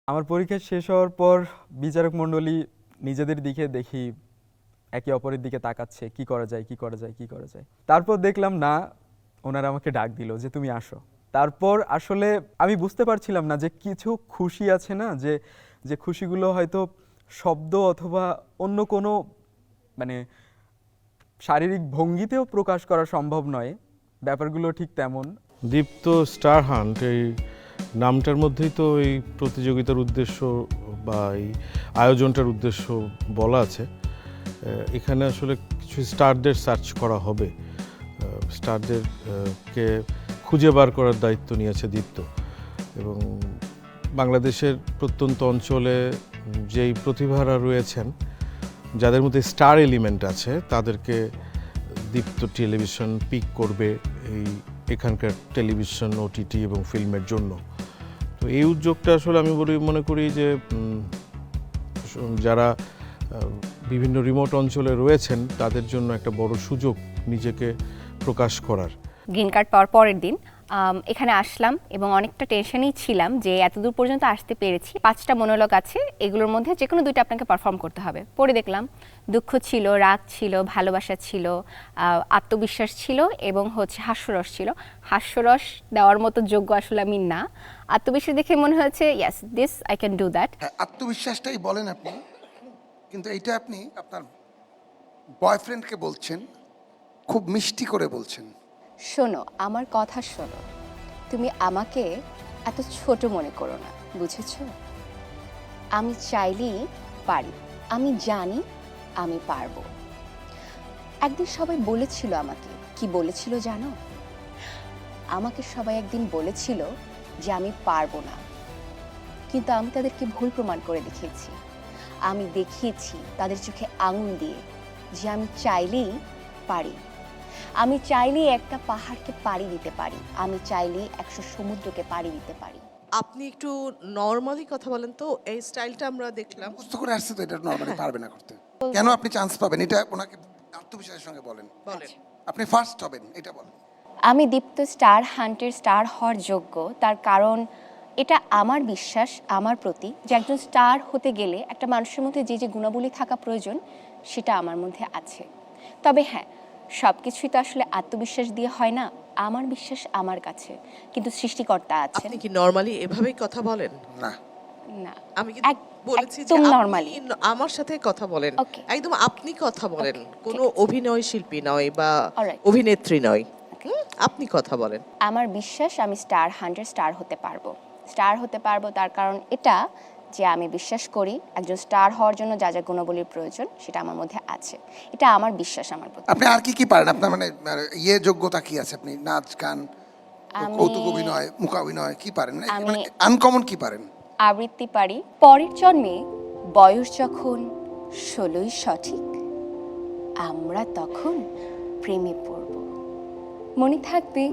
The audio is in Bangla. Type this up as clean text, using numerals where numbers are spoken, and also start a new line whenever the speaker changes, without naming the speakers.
আমার পরীক্ষা শেষ হওয়ার পর বিচারক মণ্ডলী নিজেদের দিকে দেখি একে অপরের দিকে তাকাচ্ছে, কি করা যায় কি করা যায় কি করা যায়। তারপর দেখলাম না, ওনারা আমাকে ডাক দিল যে তুমি আসো। তারপর আসলে আমি বুঝতে পারছিলাম না যে কিছু খুশি আছে না, যে যে খুশিগুলো হয়তো শব্দ অথবা অন্য কোনো মানে শারীরিক ভঙ্গিতেও প্রকাশ করা সম্ভব নয়, ব্যাপারগুলো ঠিক তেমন।
দীপ্ত স্টার হান্ট, এই নামটার মধ্যেই তো এই প্রতিযোগিতার উদ্দেশ্য বা এই আয়োজনটার উদ্দেশ্য বলা আছে। এখানে আসলে কিছু স্টারদের সার্চ করা হবে, স্টারদের কে খুঁজে বার করার দায়িত্ব নিয়েছে দীপ্ত। এবং বাংলাদেশের প্রত্যন্ত অঞ্চলে যেই প্রতিভারা রয়েছেন, যাদের মধ্যে স্টার এলিমেন্ট আছে, তাদেরকে দীপ্ত টেলিভিশন পিক করবে এখানকার টেলিভিশন, ওটিটি এবং ফিল্মের জন্য। তো এই উদ্যোগটা আসলে আমি মনে করি যে যারা বিভিন্ন রিমোট অঞ্চলে রয়েছেন তাদের জন্য একটা বড় সুযোগ নিজেকে প্রকাশ করার।
গ্রিন কার্ড পাওয়ার পরের দিন এখানে আসলাম এবং অনেকটা টেনশনেই ছিলাম যে এতদূর পর্যন্ত আসতে পেরেছি। 5টা মনোলগ আছে, এগুলোর মধ্যে যে কোনো 2টা আপনাকে পারফর্ম করতে হবে। পড়ে দেখলাম দুঃখ ছিল, রাগ ছিল, ভালোবাসা ছিল, আত্মবিশ্বাস ছিল এবং হাস্যরস ছিল। হাস্যরস দেওয়ার মতো যোগ্য আসলে আমি না। আত্মবিশ্বাস দেখে মনে হয়েছে yes, this I can do that.
আত্মবিশ্বাসটাই বলেন আপনি, কিন্তু এইটা আপনি আপনার বয়ফ্রেন্ডকে বলছেন, খুব মিষ্টি করে বলছেন।
শোনো, আমার কথা শোনো, তুমি আমাকে এত ছোট মনে করো না, বুঝেছো? আমি চাইলেই পারি, আমি জানি আমি পারবো। একদিন সবাই বলেছিল আমাকে, কি বলেছিল জানো? আমাকে সবাই একদিন বলেছিল যে আমি পারবো না, কিন্তু আমি তাদেরকে ভুল প্রমাণ করে দেখিয়েছি। আমি দেখিয়েছি তাদের চোখে আঙুল দিয়ে যে আমি চাইলেই পারি। আমি চাইলেই একটা পাহাড়কে পাড়ি দিতে পারি, আমি চাইলেই 100 সমুদ্রকে পাড়ি দিতে পারি।
আপনি একটু নরমালি কথা বলেন তো, এই স্টাইলটা আমরা দেখলাম।
বুঝতে করে আসছে তো এটা নরমালি পারবে না করতে। কেন আপনি চান্স পাবেন এটা ওনাকে আত্মবিশ্বাসের সঙ্গে বলেন। আপনি ফার্স্ট হবেন এটা বলেন।
আমি দীপ্ত স্টার হান্টের স্টার হওয়ার যোগ্য, তার কারণ এটা আমার বিশ্বাস আমার প্রতি যে একজন স্টার হতে গেলে একটা মানুষের মধ্যে যে যে গুণাবলী থাকা প্রয়োজন সেটা আমার মধ্যে আছে। তবে হ্যাঁ, সব কিছুই তো আসলে আত্মবিশ্বাস দিয়ে হয় না। আমার বিশ্বাস আমার কাছে, কিন্তু সৃষ্টিকর্তা আছে।
আপনি কি নরমালি এভাবেই কথা বলেন?
না
না,
আমি কিন্তু বলেছি যে
নরমালি
আমার সাথে কথা বলেন,
Okay.
একদম আপনি কথা বলেন, কোনো
ঠিক আছে।
অভিনয় শিল্পী নয় বা
Alright.
অভিনেত্রী নয়, আপনি কথা বলেন।
আমার বিশ্বাস আমি স্টার হান্ড্রেড স্টার হতে পারবো। স্টার হতে পারবো তার কারণ এটা যে আমি বিশ্বাস করি একজন স্টার হওয়ার জন্য যা যা গুণাবলীর প্রয়োজন সেটা আমার মধ্যে আছে। এটা আমার বিশ্বাস আমার প্রতি।
আপনি আর কি কি পারেন? আপনার মানে যোগ্যতা কি আছে? আপনি নাচ, গান, কৌতুক অভিনয়, মূকাভিনয় কি পারেন? মানে আনকমন কি পারেন?
আবৃত্তি পারি। পরের জন্মে বয়স যখন 16ই সঠিক, আমরা তখন প্রেমে পড়ব। মনে থাকবে